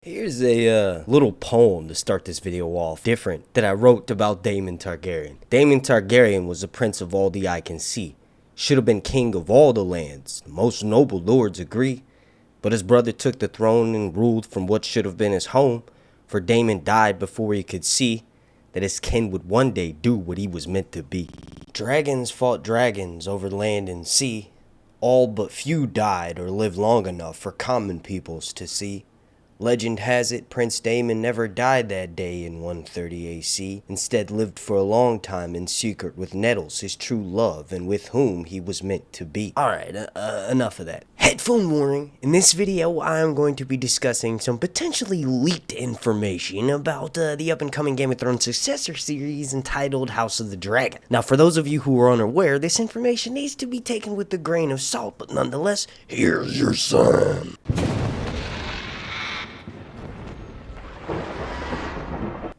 Here's a little poem to start this video off, different, that I wrote about Damon Targaryen. Damon Targaryen was a prince of all the eye can see. Should have been king of all the lands, the most noble lords agree. But his brother took the throne and ruled from what should have been his home. For Damon died before he could see that his kin would one day do what he was meant to be. Dragons fought dragons over land and sea. All but few died or lived long enough for common peoples to see. Legend has it Prince Damon never died that day in 130 AC. Instead lived for a long time in secret with Nettles, his true love, and with whom he was meant to be. Alright, enough of that. Headphone warning. In this video, I am going to be discussing some potentially leaked information about the up-and-coming Game of Thrones successor series entitled House of the Dragon. Now, for those of you who are unaware, this information needs to be taken with a grain of salt, but nonetheless, here's your son.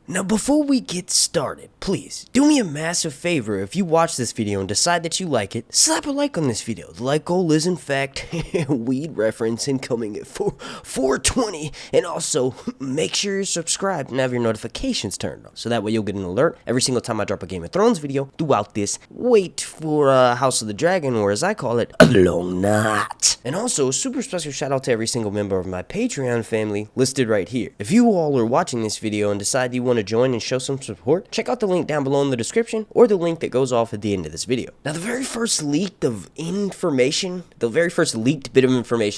Now, before we get started, please do me a massive favor. If you watch this video and decide that you like it, slap a like on this video. The like goal is, in fact, weed reference incoming at 420. And also, make sure you're subscribed and have your notifications turned on, so that way you'll get an alert every single time I drop a Game of Thrones video throughout this wait for House of the Dragon, or as I call it, a long night. And also, a super special shout out to every single member of my Patreon family listed right here. If you all are watching this video and decide you want to join and show some support, check out the link down below in the description or the link that goes off at the end of this video. Now, the very first leaked bit of information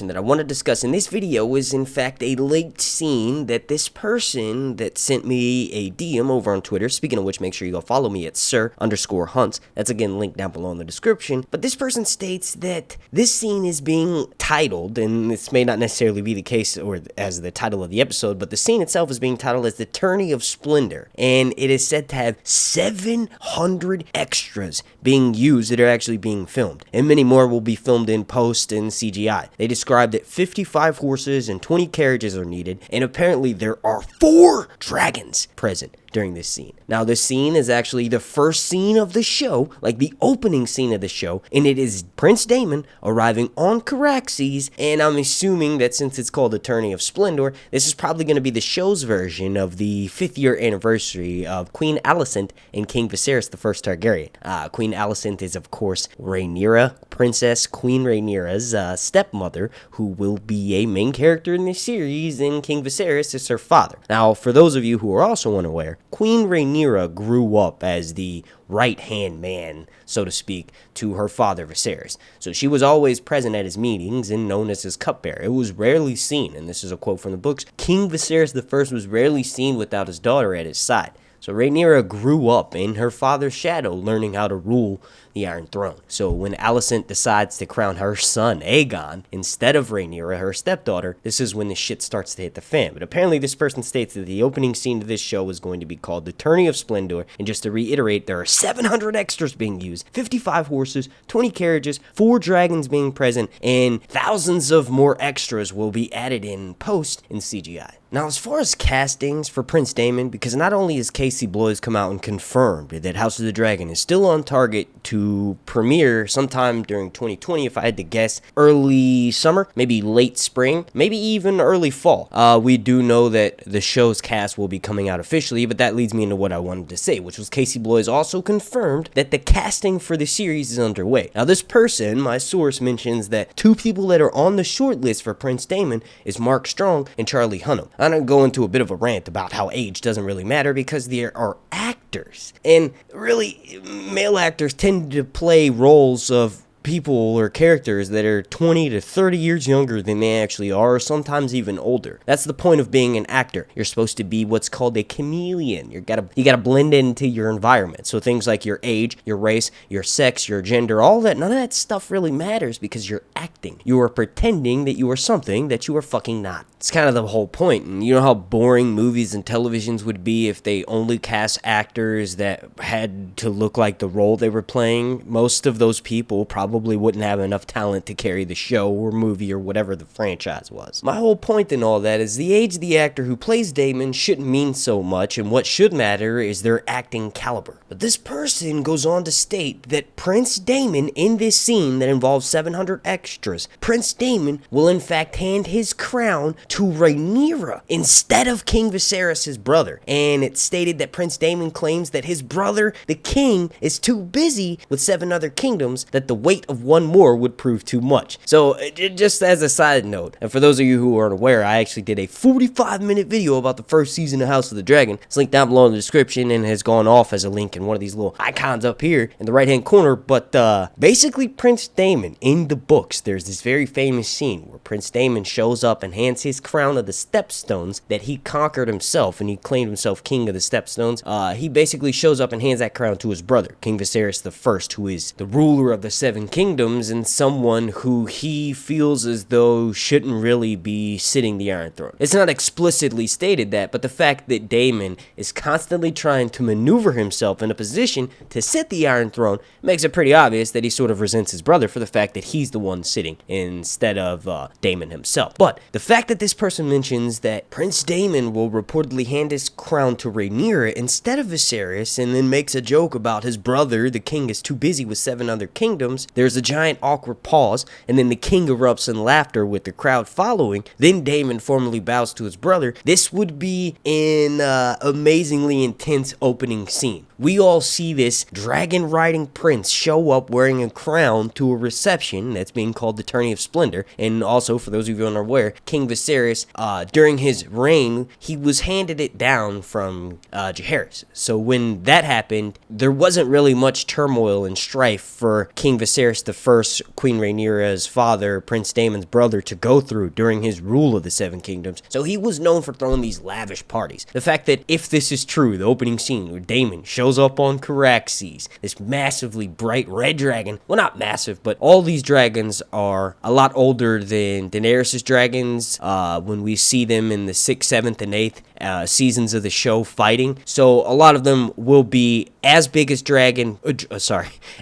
that I want to discuss in this video is in fact a leaked scene that this person that sent me a DM over on Twitter. Speaking of which, make sure you go follow me at sir_hunts. That's again linked down below in the description. But this person states that this scene is being titled, and this may not necessarily be the case or as the title of the episode, but the scene itself is being titled as the Tourney of Splendor, and it is said to have 700 extras being used that are actually being filmed, and many more will be filmed in post and CGI. They described that 55 horses and 20 carriages are needed, and apparently there are 4 dragons present during this scene. Now, this scene is actually the first scene of the show, like the opening scene of the show, and it is Prince Damon arriving on Caraxes, and I'm assuming that since it's called the Tourney of Splendor, this is probably going to be the show's version of the 5th year anniversary of Queen Alicent and King Viserys the First Targaryen. Queen Alicent is, of course, Rhaenyra, Princess Queen Rhaenyra's stepmother, who will be a main character in this series, and King Viserys is her father. Now, for those of you who are also unaware, Queen Rhaenyra grew up as the right-hand man, so to speak, to her father Viserys. So she was always present at his meetings and known as his cupbearer. It was rarely seen, and this is a quote from the books, King Viserys I was rarely seen without his daughter at his side. So Rhaenyra grew up in her father's shadow, learning how to rule the Iron Throne. So when Alicent decides to crown her son, Aegon, instead of Rhaenyra, her stepdaughter, this is when the shit starts to hit the fan. But apparently this person states that the opening scene of this show is going to be called the Tourney of Splendor. And just to reiterate, there are 700 extras being used, 55 horses, 20 carriages, 4 dragons being present, and thousands of more extras will be added in post in CGI. Now, as far as castings for Prince Damon, because not only has Casey Bloys come out and confirmed that House of the Dragon is still on target to premiere sometime during 2020, if I had to guess, early summer, maybe late spring, maybe even early fall. We do know that the show's cast will be coming out officially, but that leads me into what I wanted to say, which was Casey Bloys also confirmed that the casting for the series is underway. Now, this person, my source, mentions that 2 people that are on the short list for Prince Damon is Mark Strong and Charlie Hunnam. I'm going to go into a bit of a rant about how age doesn't really matter because there are actors. And really, male actors tend to play roles of people or characters that are 20 to 30 years younger than they actually are, or sometimes even older. That's the point of being an actor. You're supposed to be what's called a chameleon. You gotta blend into your environment. So things like your age, your race, your sex, your gender, all that, none of that stuff really matters because you're acting. You are pretending that you are something that you are fucking not. It's kind of the whole point. And you know how boring movies and televisions would be if they only cast actors that had to look like the role they were playing? Most of those people probably probably wouldn't have enough talent to carry the show or movie or whatever the franchise was. My whole point in all that is the age of the actor who plays Damon shouldn't mean so much, and what should matter is their acting caliber. But this person goes on to state that Prince Damon, in this scene that involves 700 extras, Prince Damon will in fact hand his crown to Rhaenyra instead of King Viserys, his brother. And it's stated that Prince Damon claims that his brother, the king, is too busy with 7 other kingdoms, that the weight of one more would prove too much. So just as a side note, and for those of you who aren't aware, I actually did a 45-minute video about the first season of House of the Dragon. It's linked down below in the description and has gone off as a link in one of these little icons up here in the right hand corner. But basically, Prince Damon, in the books, there's this very famous scene where Prince Damon shows up and hands his crown of the Stepstones that he conquered himself, and he claimed himself king of the Stepstones. He basically shows up and hands that crown to his brother, King Viserys I, who is the ruler of the 7 kingdoms and someone who he feels as though shouldn't really be sitting the Iron Throne. It's not explicitly stated that, but the fact that Damon is constantly trying to maneuver himself in a position to sit the Iron Throne makes it pretty obvious that he sort of resents his brother for the fact that he's the one sitting instead of Damon himself. But the fact that this person mentions that Prince Damon will reportedly hand his crown to Rhaenyra instead of Viserys, and then makes a joke about his brother, the king, is too busy with 7 other kingdoms, there's a giant awkward pause, and then the king erupts in laughter with the crowd following. Then Damon formally bows to his brother. This would be an amazingly intense opening scene. We all see this dragon-riding prince show up wearing a crown to a reception that's being called the Tourney of Splendor. And also, for those of you unaware, King Viserys, during his reign, he was handed it down from Jaehaerys. So when that happened, there wasn't really much turmoil and strife for King Viserys I, Queen Rhaenyra's father, Prince Daemon's brother, to go through during his rule of the 7 kingdoms. So he was known for throwing these lavish parties. The fact that, if this is true, the opening scene where Damon shows up on Caraxes, this massively bright red dragon, well, not massive, but all these dragons are a lot older than Daenerys' dragons when we see them in the 6th, 7th, and 8th seasons of the show fighting. So a lot of them will be as big as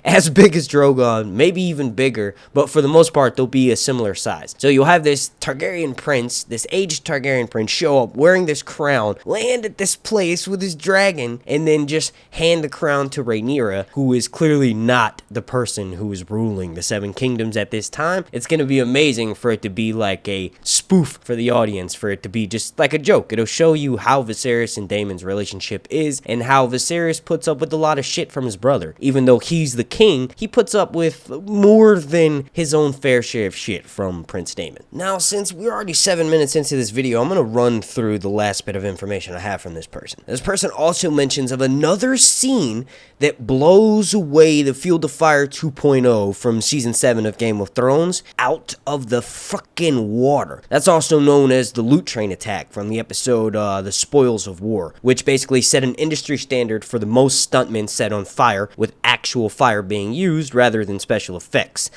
as big as Drogon, maybe even bigger, but for the most part, they'll be a similar size. So you'll have this Targaryen prince, this aged Targaryen prince, show up wearing this crown, land at this place with his dragon, and then just hand the crown to Rhaenyra, who is clearly not the person who is ruling the 7 kingdoms at this time. It's going to be amazing for it to be like a spoof for the audience, for it to be just like a joke. It'll show you how Viserys and Daemon's relationship is, and how Viserys puts up with a lot of shit from his brother. Even though he's the king, he puts up with more than his own fair share of shit from Prince Damon. Now, since we're already 7 minutes into this video, I'm going to run through the last bit of information I have from this person. This person also mentions of another scene that blows away the Field of Fire 2.0 from Season 7 of Game of Thrones out of the fucking water. That's also known as the Loot Train attack from the episode The Spoils of War, which basically set an industry standard for the most stuntmen set on fire, with actual fire being used rather than special effects.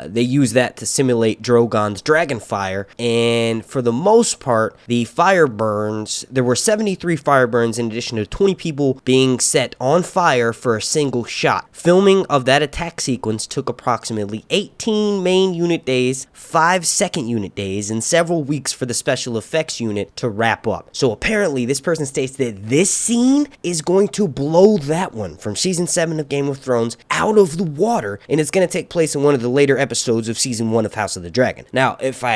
They use that to simulate Drogon's dragon fire, and for the most part, the fire burns, there were 73 fire burns in addition to 20 people being set on fire for a single shot. Filming of that attack sequence took approximately 18 main unit days, 5 second unit days, and several weeks for the special effects unit to wrap up. So apparently this person states that this scene is going to blow that one from Season 7 of Game of Thrones out of the water, and it's going to take place in one of the later episodes of Season 1 of House of the Dragon. Now, if I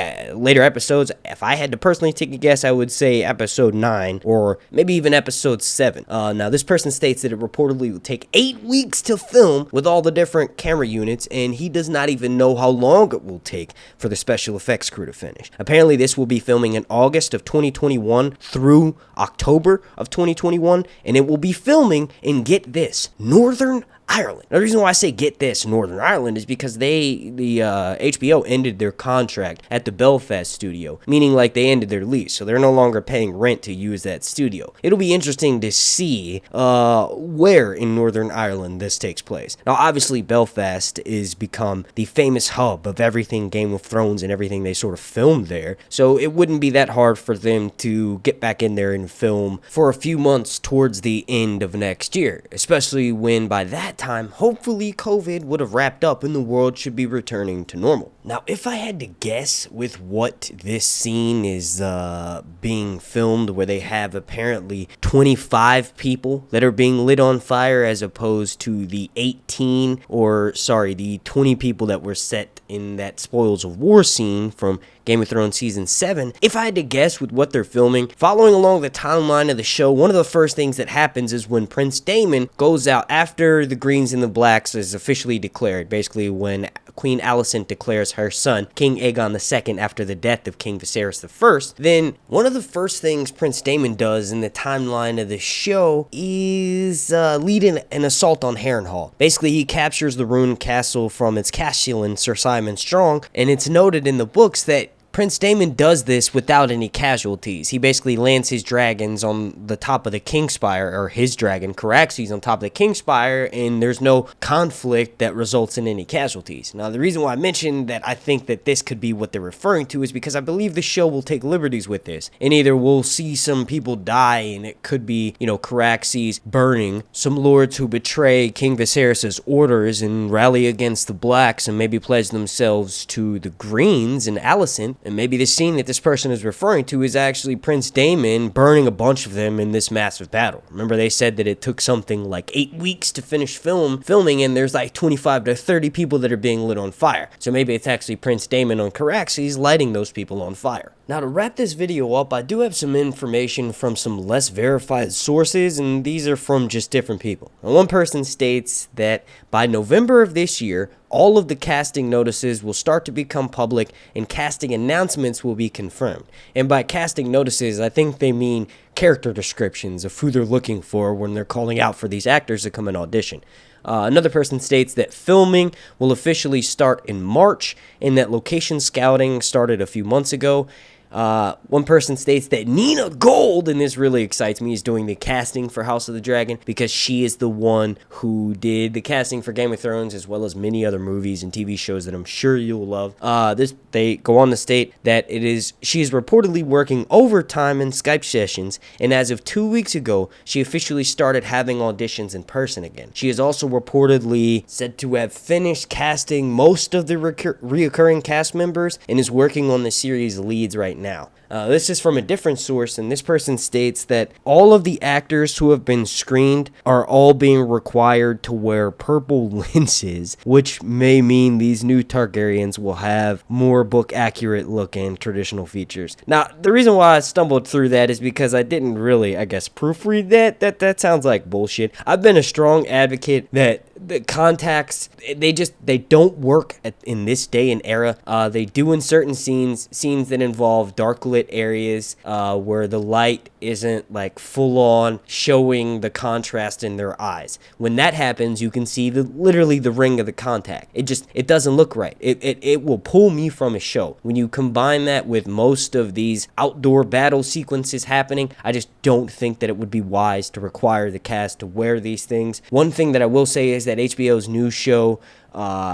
had to personally take a guess, I would say episode 9, or maybe even episode 7. Now, this person states that it reportedly will take 8 weeks to film with all the different camera units, and he does not even know how long it will take for the special effects crew to finish. Apparently, this will be filming in August of 2021 through October of 2021, and it will be filming in, get this, Northern Ireland. Now, the reason why I say get this, Northern Ireland, is because the HBO ended their contract at the Belfast studio, meaning like they ended their lease, so they're no longer paying rent to use that studio. It'll be interesting to see where in Northern Ireland this takes place. Now, obviously, Belfast is become the famous hub of everything Game of Thrones and everything they sort of filmed there, so it wouldn't be that hard for them to get back in there and film for a few months towards the end of next year, especially when by that that time, hopefully COVID would have wrapped up and the world should be returning to normal. Now, if I had to guess with what this scene is being filmed, where they have apparently 25 people that are being lit on fire as opposed to the 20 people that were set in that Spoils of War scene from Game of Thrones Season 7, if I had to guess with what they're filming, following along the timeline of the show, one of the first things that happens is when Prince Damon goes out after the Greens and the Blacks is officially declared, basically when Queen Alicent declares her son, King Aegon II, after the death of King Viserys I, then one of the first things Prince Damon does in the timeline of the show is lead an assault on Harrenhal. Basically, he captures the ruined castle from its castellan, Sir Simon Strong, and it's noted in the books that Prince Damon does this without any casualties. He basically lands his dragons on the top of the Kingspire, or his dragon, Caraxes, on top of the Kingspire, and there's no conflict that results in any casualties. Now, the reason why I mentioned that I think that this could be what they're referring to is because I believe the show will take liberties with this, and either we'll see some people die, and it could be, Caraxes burning, some lords who betray King Viserys' orders and rally against the Blacks and maybe pledge themselves to the Greens and Alicent. And maybe the scene that this person is referring to is actually Prince Damon burning a bunch of them in this massive battle. Remember, they said that it took something like 8 weeks to finish filming, and there's like 25 to 30 people that are being lit on fire. So maybe it's actually Prince Damon on Caraxes lighting those people on fire. Now, to wrap this video up, I do have some information from some less verified sources, and these are from just different people. Now, one person states that by November of this year, all of the casting notices will start to become public and casting announcements will be confirmed. And by casting notices, I think they mean character descriptions of who they're looking for when they're calling out for these actors to come and audition. Another person states that filming will officially start in March and that location scouting started a few months ago. One person states that Nina Gold, and this really excites me, is doing the casting for House of the Dragon because she is the one who did the casting for Game of Thrones as well as many other movies and TV shows that I'm sure you'll love. They go on to state that she is reportedly working overtime in Skype sessions, and as of 2 weeks ago, she officially started having auditions in person again. She is also reportedly said to have finished casting most of the reoccurring cast members and is working on the series leads right now. This is from a different source, and this person states that all of the actors who have been screened are all being required to wear purple lenses, which may mean these new Targaryens will have more book-accurate look and traditional features. Now, the reason why I stumbled through that is because I didn't really, proofread that. That sounds like bullshit. I've been a strong advocate that the contacts, they don't work in this day and era. They do in certain scenes that involve dark lit areas where the light isn't like full on showing the contrast in their eyes. When that happens, you can see literally the ring of the contact. It doesn't look right. It will pull me from a show. When you combine that with most of these outdoor battle sequences happening, I just don't think that it would be wise to require the cast to wear these things. One thing that I will say is that HBO's new show,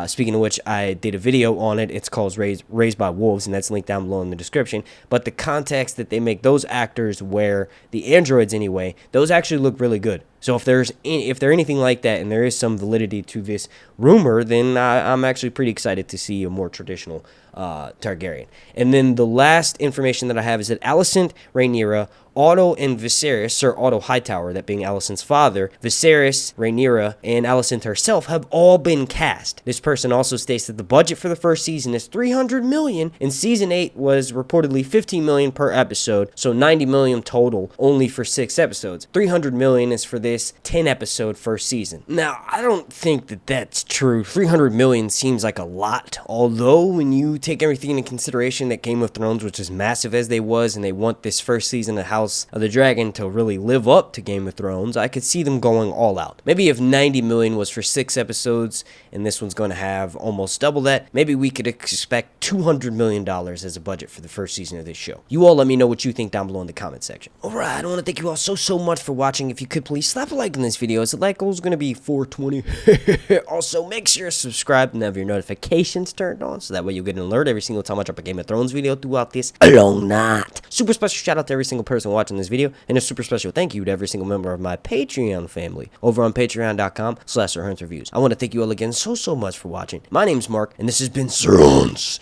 speaking of which, I did a video on it. It's called Raised by Wolves, and that's linked down below in the description. But the context that they make those actors wear, the androids anyway, those actually look really good. So if they're anything like that, and there is some validity to this rumor, then I'm actually pretty excited to see a more traditional Targaryen. And then the last information that I have is that Alicent, Rhaenyra, Otto, and Viserys, Sir Otto Hightower, that being Alicent's father, Viserys, Rhaenyra, and Alicent herself have all been cast. This person also states that the budget for the first season is $300 million, and season 8 was reportedly $15 million per episode, so $90 million total, only for 6 episodes. $300 million is for this 10-episode first season. Now, I don't think that that's true. $300 million seems like a lot, although when you take everything into consideration that Game of Thrones, which is massive as they was, and they want this first season of House of the Dragon to really live up to Game of Thrones, I could see them going all out. Maybe if $90 million was for 6 episodes and this one's going to have almost double that. Maybe we could expect $200 million as a budget for the first season of this show. You all let me know what you think down below in the comment section. Alright, I want to thank you all so much for watching. If you could please slap a like on this video, as the like goal is going to be 420. Also, make sure to subscribe and have your notifications turned on, so that way you'll get an alert every single time I drop a Game of Thrones video throughout this long night. Super special shout out to every single person watching this video, and a super special thank you to every single member of my Patreon family over on patreon.com/SirHuntsReviews. I want to thank you all again so much for watching. My name's Mark, and this has been Sir Hunt's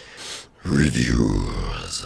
Reviews.